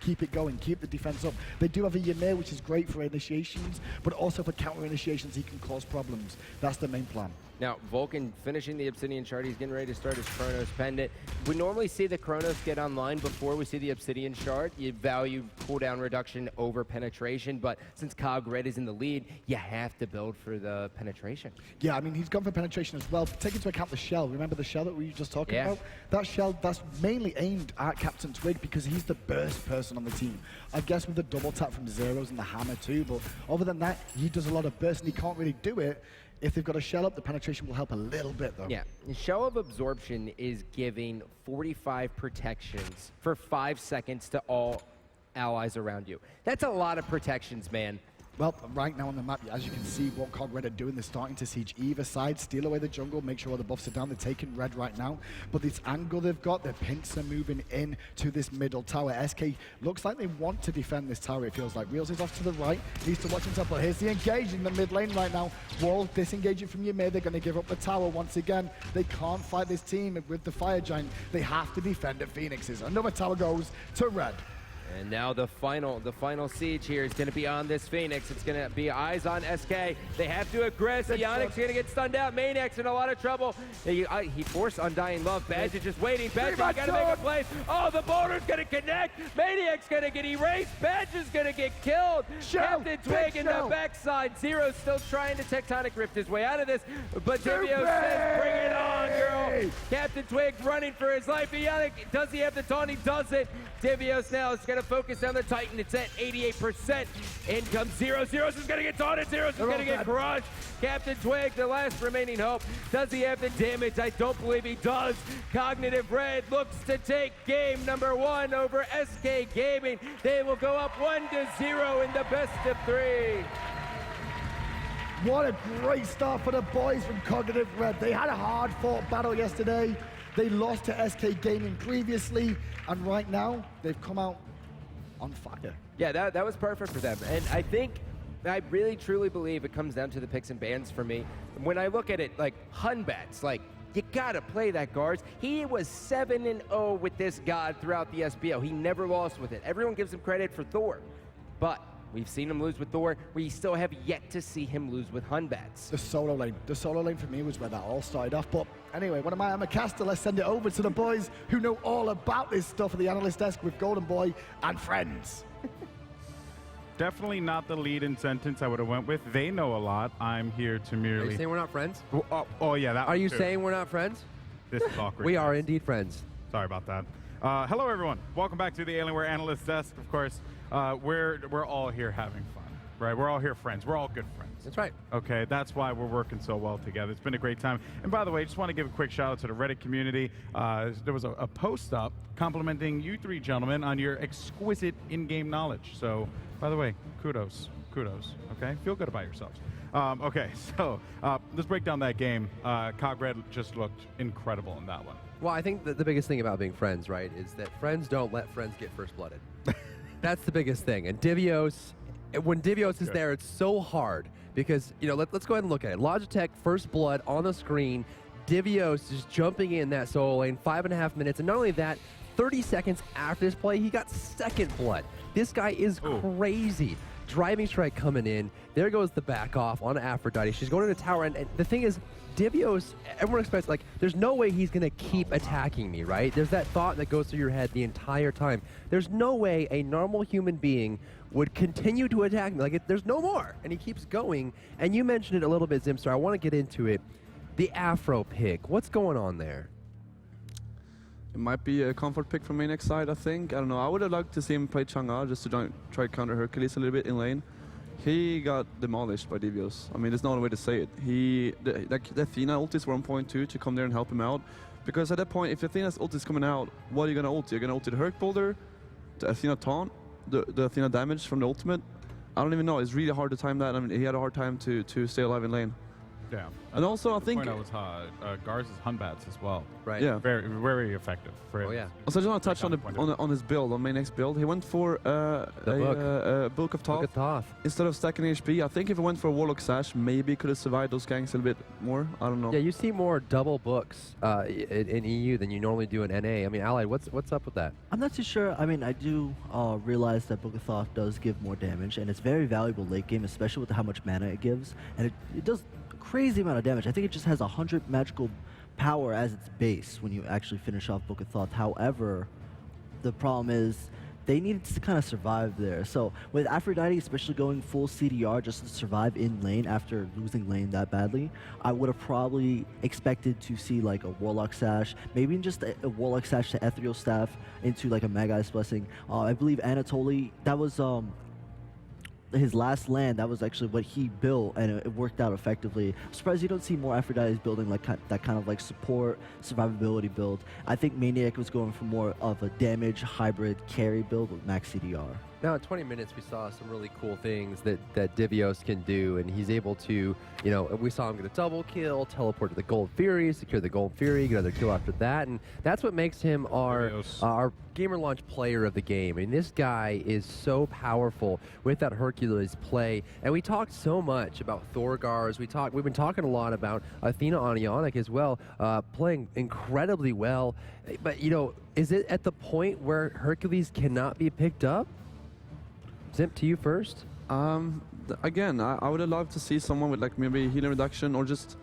keep it going, keep the defense up. They do have a Ymir, which is great for initiations, but also for counter initiations, he can cause problems. That's the main plan. Now, Vulcan finishing the Obsidian Shard. He's getting ready to start his Chronos Pendant. We normally see the Chronos get online before we see the Obsidian Shard. You value cooldown reduction over penetration, but since Cog Red is in the lead, you have to build for the penetration. Yeah, I mean, he's gone for penetration as well. Take into account the shell. Remember the shell that we were just talking about? That shell, that's mainly aimed at Captain Twig because he's the burst person on the team. I guess with the double tap from Zeros and the hammer too, but other than that, he does a lot of burst and he can't really do it. If they've got a shell up, the penetration will help a little bit, though. Yeah, the Shell of Absorption is giving 45 protections for 5 seconds to all allies around you. That's a lot of protections, man. Well, right now on the map, as you can see, what Cog Red are doing, they're starting to siege either side, steal away the jungle, make sure all the buffs are down. They're taking red right now. But this angle they've got, their pinks are moving in to this middle tower. SK looks like they want to defend this tower, it feels like. Reels is off to the right, needs to watch himself. But here's the engage in the mid lane right now. Wall disengaging from Ymir. They're going to give up the tower once again. They can't fight this team with the Fire Giant. They have to defend the Phoenixes. Another tower goes to red. And now the final siege here is going to be on this Phoenix. It's going to be eyes on SK. They have to aggress. Yannick's going to get stunned out. Maniac's in a lot of trouble. He forced Undying Love. Badge is just waiting. Badge got to make a play. Oh, the boulder's going to connect. Maniac's going to get erased. Badge is going to get killed. Captain Twig in the backside. Zero's still trying to Tectonic Rift his way out of this. But Divio says, bring it on, girl. Captain Twig running for his life. Yannick, does he have the taunt? He does it. Divios now is going to focus down the Titan. It's at 88%. In comes Zeros. Zeros is going to get taunted. Zeros is going to get crushed. Captain Twig, the last remaining hope. Does he have the damage? I don't believe he does. Cognitive Red looks to take game number 1 over SK Gaming. They will go up 1-0 in the best of 3. What a great start for the boys from Cognitive Red. They had a hard-fought battle yesterday. They lost to SK Gaming previously, and right now, they've come out on fire. Yeah, that was perfect for them. And I really truly believe it comes down to the picks and bans for me. When I look at it, like, Hunbats, like, you gotta play that, guards. He was 7-0 with this god throughout the SBO. He never lost with it. Everyone gives him credit for Thor, but we've seen him lose with Thor. We still have yet to see him lose with Hunbats. The solo lane for me was where that all started off. But anyway, I'm a caster. Let's send it over to the boys who know all about this stuff at the analyst desk with Golden Boy and friends. Definitely not the lead-in sentence I would have went with. They know a lot. I'm here to merely... Are you saying we're not friends? Oh yeah, that Are you too. saying we're not friends? This is awkward. We are indeed friends. Sorry about that. Hello, everyone. Welcome back to the Alienware Analyst Desk. Of course, we're all here having fun, right? We're all here friends. We're all good friends. That's right. Okay, that's why we're working so well together. It's been a great time. And by the way, just want to give a quick shout out to the Reddit community. There was a post up complimenting you three gentlemen on your exquisite in-game knowledge. So, by the way, kudos, okay? Feel good about yourselves. Okay, so let's break down that game. Cog Red just looked incredible in that one. Well, I think that the biggest thing about being friends, right, is that friends don't let friends get first-blooded. That's the biggest thing. And Divios, when Divios is there, it's so hard because, you know, let's go ahead and look at it. Logitech, first blood on the screen. Divios just jumping in that solo lane, 5.5 minutes. And not only that, 30 seconds after this play, he got second blood. This guy is crazy. Driving strike coming in. There goes the back off on Aphrodite. She's going to the tower. And the thing is, Divios, everyone expects, like, there's no way he's going to keep attacking me, right? There's that thought that goes through your head the entire time. There's no way a normal human being would continue to attack me. Like, there's no more. And he keeps going. And you mentioned it a little bit, Zimstar. I want to get into it. The Afro pick. What's going on there? It might be a comfort pick from Maniac's side, I think. I don't know. I would have liked to see him play Chang'e just to try to counter Hercules a little bit in lane. He got demolished by Divios. I mean, there's no other way to say it. The Athena ultis were on point too to come there and help him out. Because at that point, if Athena's ult is coming out, what are you going to ult? You're going to ult the Herc Boulder, the Athena taunt, the Athena damage from the ultimate. I don't even know. It's really hard to time that. I mean, he had a hard time to stay alive in lane. Yeah. And also, I think... Point out was Gar's Hunbats as well. Right. Yeah. Very, very effective. For Oh, yeah. Also, I just want to touch on his build, on Maniac's build. He went for Book of Thoth. Look at Thoth. Instead of stacking HP. I think if he went for a Warlock Sash, maybe he could have survived those ganks a little bit more. I don't know. Yeah, you see more double books in EU than you normally do in NA. I mean, Allied, what's up with that? I'm not too sure. I mean, I do realize that Book of Thoth does give more damage, and it's very valuable late game, especially with how much mana it gives. And it does crazy amount of damage. I think it just has 100 magical power as its base when you actually finish off Book of Thoth. However, the problem is they needed to kind of survive there. So with Aphrodite especially going full CDR just to survive in lane after losing lane that badly, I would have probably expected to see like a Warlock Sash, maybe just a Warlock Sash to Ethereal Staff into like a Magai's Blessing. I believe Anatoly, that was his last land, that was actually what he built, and it worked out effectively. I'm surprised you don't see more Aphrodite's building like that kind of like support, survivability build. I think Maniac was going for more of a damage hybrid carry build with max CDR. Now, in 20 minutes, we saw some really cool things that Divios can do, and he's able to, you know, we saw him get a double kill, teleport to the Gold Fury, secure the Gold Fury, get another kill after that, and that's what makes him our gamer launch player of the game. I mean, this guy is so powerful with that Hercules play, and we talked so much about Thorgars. We've been talking a lot about Athena on Ionic as well, playing incredibly well. But you know, is it at the point where Hercules cannot be picked up? Zimp, to you first. Again, I would have loved to see someone with like maybe healing reduction or just,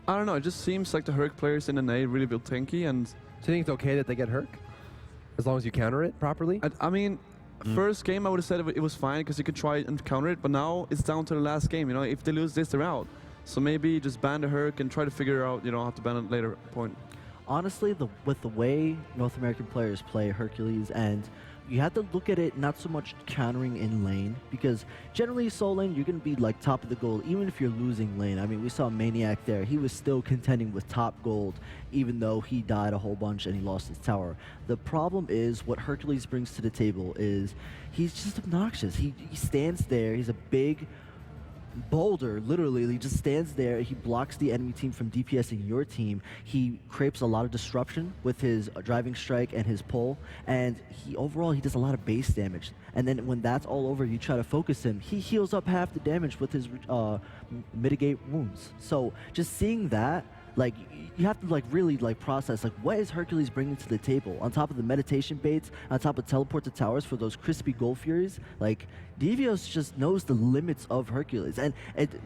I don't know. It just seems like the Herc players in NA really build tanky, and So you think it's okay that they get Herc? As long as you counter it properly? I mean, first game I would have said it was fine because you could try and counter it, but now it's down to the last game. You know, if they lose this, they're out. So maybe just ban the Herc and try to figure out, you know, how to ban it later point. Honestly, with the way North American players play Hercules, and you have to look at it not so much countering in lane, because generally soul lane you're going to be like top of the gold even if you're losing lane. I mean, we saw Maniac there, he was still contending with top gold even though he died a whole bunch and he lost his tower. The problem is what Hercules brings to the table is he's just obnoxious. He stands there, he's a big boulder, literally. He just stands there, he blocks the enemy team from DPSing your team, he creates a lot of disruption with his driving strike and his pull, and overall he does a lot of base damage. And then when that's all over, you try to focus him, he heals up half the damage with his mitigate wounds. So just seeing that, like, you have to like really like process like what is Hercules bringing to the table on top of the meditation baits, on top of teleport to towers for those crispy Gold Furies. Like, Devios just knows the limits of Hercules, and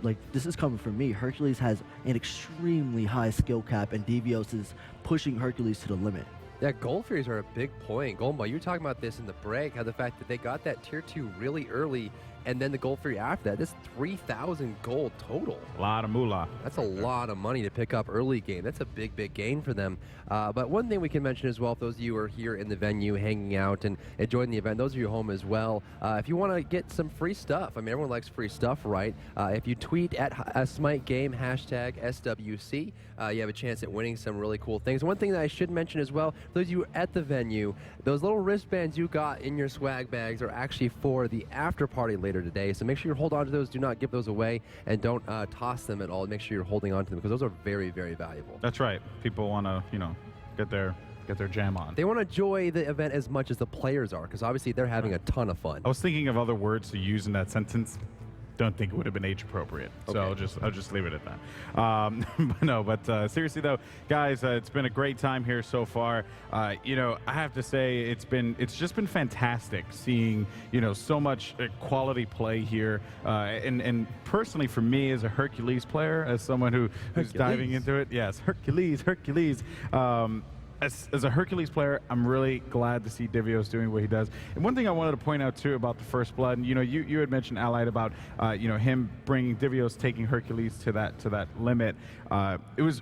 like, this is coming from me, Hercules has an extremely high skill cap and Devios is pushing Hercules to the limit. Yeah, Gold Furies are a big point. Goldenball, you were talking about this in the break, how the fact that they got that tier 2 really early, and then the Gold Fury after that. That's 3,000 gold total. A lot of moolah. That's a lot of money to pick up early game. That's a big, big gain for them. But one thing we can mention as well, if those of you who are here in the venue hanging out and enjoying the event, those of you home as well, if you want to get some free stuff, I mean, everyone likes free stuff, right? If you tweet at Smite Game, hashtag SWC, you have a chance at winning some really cool things. One thing that I should mention as well, for those of you at the venue, those little wristbands you got in your swag bags are actually for the after party later today. So make sure you hold on to those. Do not give those away, and don't toss them at all. Make sure you're holding on to them because those are very, very valuable. That's right. People want to, you know, get their jam on. They want to enjoy the event as much as the players are, because obviously they're having a ton of fun. I was thinking of other words to use in that sentence. Don't think it would have been age appropriate, so Okay. I'll just leave it at that. But seriously though, guys, it's been a great time here so far. You know, I have to say it's just been fantastic seeing, you know, so much quality play here. And personally for me as a Hercules player, as someone who's diving into it, yes, Hercules. As a Hercules player, I'm really glad to see Divios doing what he does. And one thing I wanted to point out too about the First Blood, and, you know, you had mentioned Allied about you know, him bringing Divios, taking Hercules to that limit. It was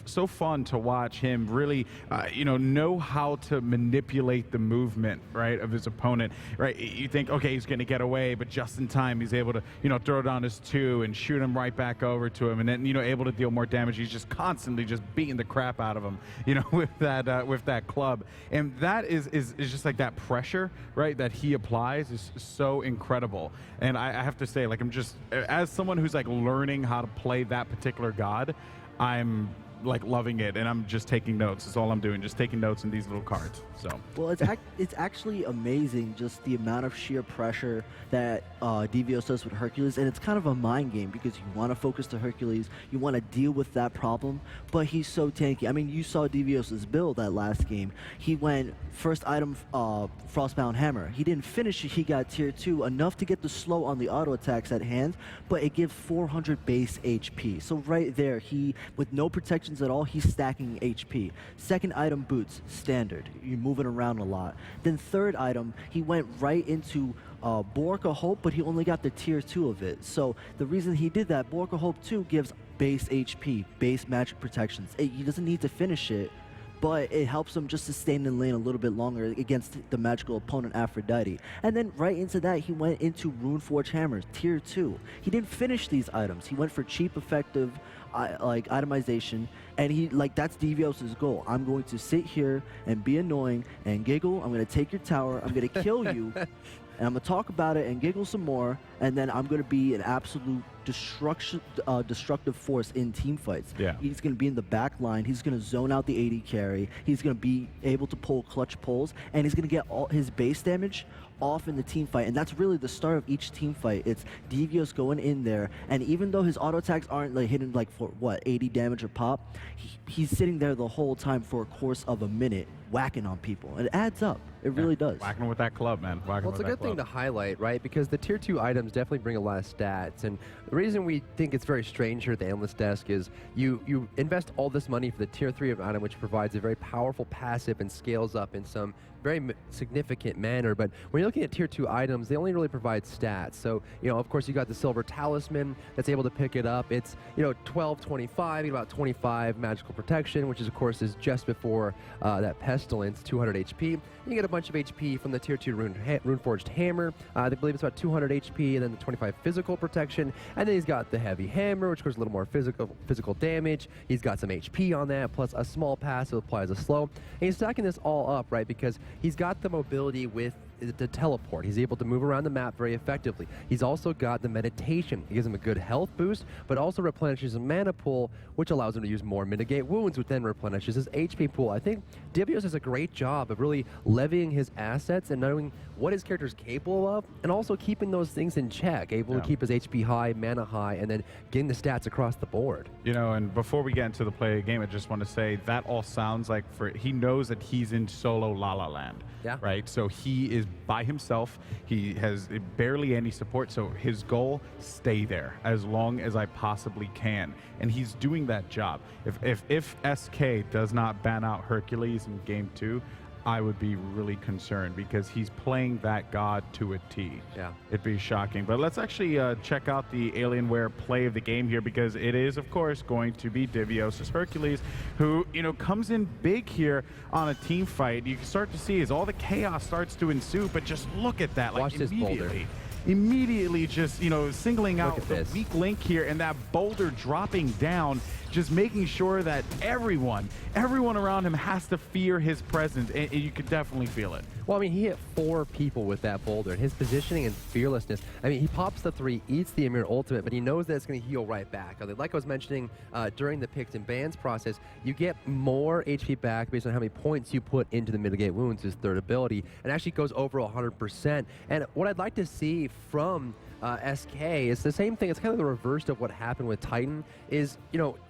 so fun to watch him really, you know how to manipulate the movement, right, of his opponent, right? You think, okay, he's going to get away, but just in time, he's able to, you know, throw down his 2 and shoot him right back over to him, and then, you know, able to deal more damage. He's just constantly just beating the crap out of him, you know, with that club. And that is just like that pressure, right, that he applies is so incredible. And I have to say, like, I'm just, as someone who's like learning how to play that particular god, I'm like loving it, and I'm just taking notes. That's all I'm doing, just taking notes in these little cards. So Well, it's actually amazing just the amount of sheer pressure that Devios does with Hercules, and it's kind of a mind game because you want to focus to Hercules, you want to deal with that problem, but he's so tanky. I mean, you saw Devios' build that last game. He went first item Frostbound Hammer. He didn't finish it, he got tier 2, enough to get the slow on the auto attacks at hand, but it gives 400 base HP. So right there, he, with no protections at all, he's stacking HP. Second item boots, standard. You're moving around a lot. Then third item, he went right into Borka Hope, but he only got the tier 2 of it. So the reason he did that, Borka Hope 2 gives base HP, base magic protections. He doesn't need to finish it, but it helps him just to stay in the lane a little bit longer against the magical opponent Aphrodite. And then right into that, he went into Runeforge Hammers, tier 2. He didn't finish these items. He went for cheap, effective, like itemization, and he, like, that's Devios' goal. I'm going to sit here and be annoying and giggle. I'm going to take your tower. I'm going to kill you. And I'm going to talk about it and giggle some more, and then I'm going to be an absolute destructive force in team fights. Yeah. He's going to be in the back line. He's going to zone out the AD carry. He's going to be able to pull clutch pulls, and he's going to get all his base damage off in the team fight. And that's really the start of each team fight. It's Devios going in there, and even though his auto attacks aren't like hitting like for what, 80 damage or pop, he's sitting there the whole time for a course of a minute whacking on people. And it adds up. It really does. Whacking with that club, man. Whacking Well, it's a with good that thing to club. highlight, right? Because the tier 2 items definitely bring a lot of stats. And the reason we think it's very strange here at the analyst desk is you invest all this money for the tier 3 of item, which provides a very powerful passive and scales up in some very significant manner. But when you're looking at tier 2 items, they only really provide stats. So, of course, you got the Silver Talisman that's able to pick it up. It's, 12, 25, you get about 25 magical protection, which is, of course, is just before that Pestilence, 200 HP. You get a bunch of HP from the tier 2 Runeforged Hammer. I believe it's about 200 HP, and then the 25 physical protection. And then he's got the Heavy Hammer, which goes a little more physical damage. He's got some HP on that, plus a small passive applies a slow. And he's stacking this all up, right, because he's got the mobility with the teleport. He's able to move around the map very effectively. He's also got the meditation. It gives him a good health boost, but also replenishes a mana pool, which allows him to use more mitigate wounds, which then replenishes his HP pool. I think Devios does a great job of really levying his assets and knowing what his character is capable of, and also keeping those things in check, able to keep his HP high, mana high, and then getting the stats across the board. And before we get into the play of the game, I just want to say that all sounds like he knows that he's in solo La La Land. Yeah. Right? So he is by himself. He has barely any support. So his goal, stay there as long as I possibly can. And he's doing that job. If SK does not ban out Hercules in game 2, I would be really concerned because he's playing that god to a T. Yeah. It'd be shocking. But let's actually check out the Alienware play of the game here, because it is, of course, going to be Devios' Hercules, who, comes in big here on a team fight. You can start to see as all the chaos starts to ensue, but just look at that. Like, Watch this boulder. Immediately just, singling out at the this. weak link here, and that boulder dropping down, just making sure that everyone around him has to fear his presence, and you could definitely feel it. Well, I mean, he hit 4 people with that boulder, and his positioning and fearlessness. I mean, he pops the 3, eats the Emir ultimate, but he knows that it's going to heal right back. Like I was mentioning during the picks and bans process, you get more HP back based on how many points you put into the mitigate wounds, his third ability, and actually goes over 100%. And what I'd like to see from SK is the same thing. It's kind of the reverse of what happened with Titan. Is,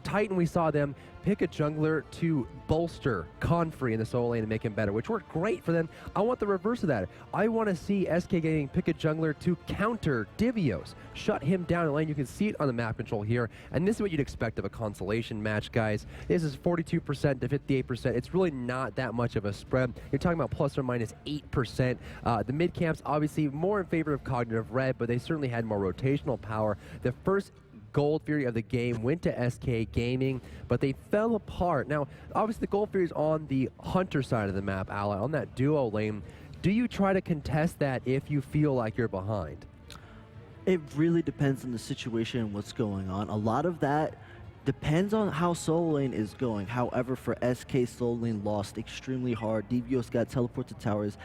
Titan, we saw them pick a jungler to bolster Confrey in the solo lane and make him better, which worked great for them. I want the reverse of that. I want to see SK getting pick a jungler to counter Devios, shut him down in lane. You can see it on the map control here, and this is what you'd expect of a consolation match, guys. This is 42% to 58%. It's really not that much of a spread. You're talking about plus or minus 8%. The mid camps obviously more in favor of Cognitive Red, but they certainly had more rotational power. The first Gold Fury of the game went to SK Gaming, but they fell apart. Now, obviously, the Gold Fury is on the Hunter side of the map, Ally, on that duo lane. Do you try to contest that if you feel like you're behind? It really depends on the situation and what's going on. A lot of that depends on how solo lane is going. However, for SK, solo lane lost extremely hard. Devios got teleport to towers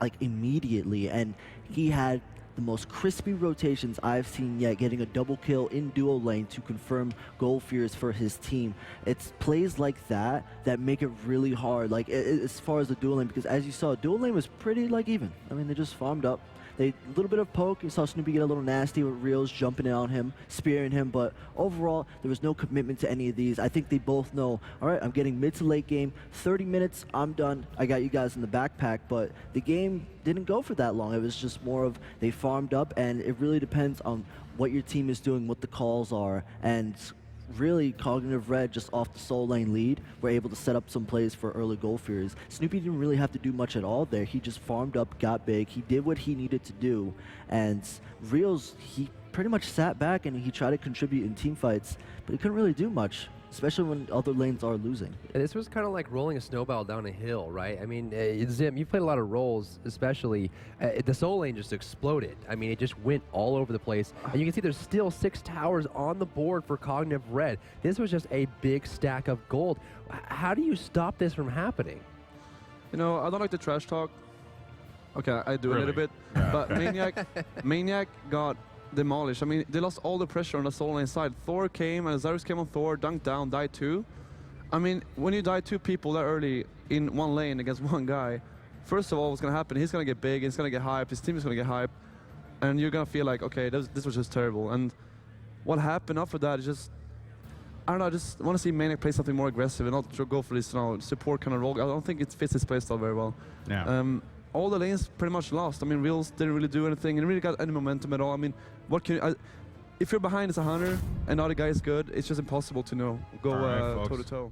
like immediately, and he had the most crispy rotations I've seen yet, getting a double kill in duo lane to confirm goal fears for his team. It's plays like that that make it really hard, like as far as the duo lane, because as you saw, duo lane was pretty like even. I mean, they just farmed up. A little bit of poke. You saw Snoopy get a little nasty with Reels jumping in on him, spearing him, but overall, there was no commitment to any of these. I think they both know, all right, I'm getting mid to late game, 30 minutes, I'm done. I got you guys in the backpack, but the game didn't go for that long. It was just more of they farmed up, and it really depends on what your team is doing, what the calls are, and really Cognitive Red, just off the soul lane lead, were able to set up some plays for early goal fears. Snoopy didn't really have to do much at all there. He just farmed up, got big, he did what he needed to do, and Reels, he pretty much sat back and he tried to contribute in team fights, but he couldn't really do much, especially when other lanes are losing. And this was kind of like rolling a snowball down a hill, right? I mean, Zim, you've played a lot of roles, especially. The soul lane just exploded. I mean, it just went all over the place. And you can see there's still 6 towers on the board for Cognitive Red. This was just a big stack of gold. How do you stop this from happening? You know, I don't like the trash talk. Okay, I do a little bit. But Maniac got demolished. I mean, they lost all the pressure on the soul lane side. Thor came, and Zarus came on Thor, dunked down, died 2. I mean, when you die 2 people that early in one lane against one guy, first of all, what's going to happen? He's going to get big, he's going to get hyped, his team is going to get hyped, and you're going to feel like, okay, this was just terrible. And what happened after that is just, I don't know, I just want to see Maniac play something more aggressive and not go for this, you know, support kind of role. I don't think it fits his playstyle very well. Yeah. All the lanes pretty much lost. I mean, Reels didn't really do anything, and really got any momentum at all. I mean, what can you, if you're behind as a hunter and the other guy is good, it's just impossible to go All right, toe to toe.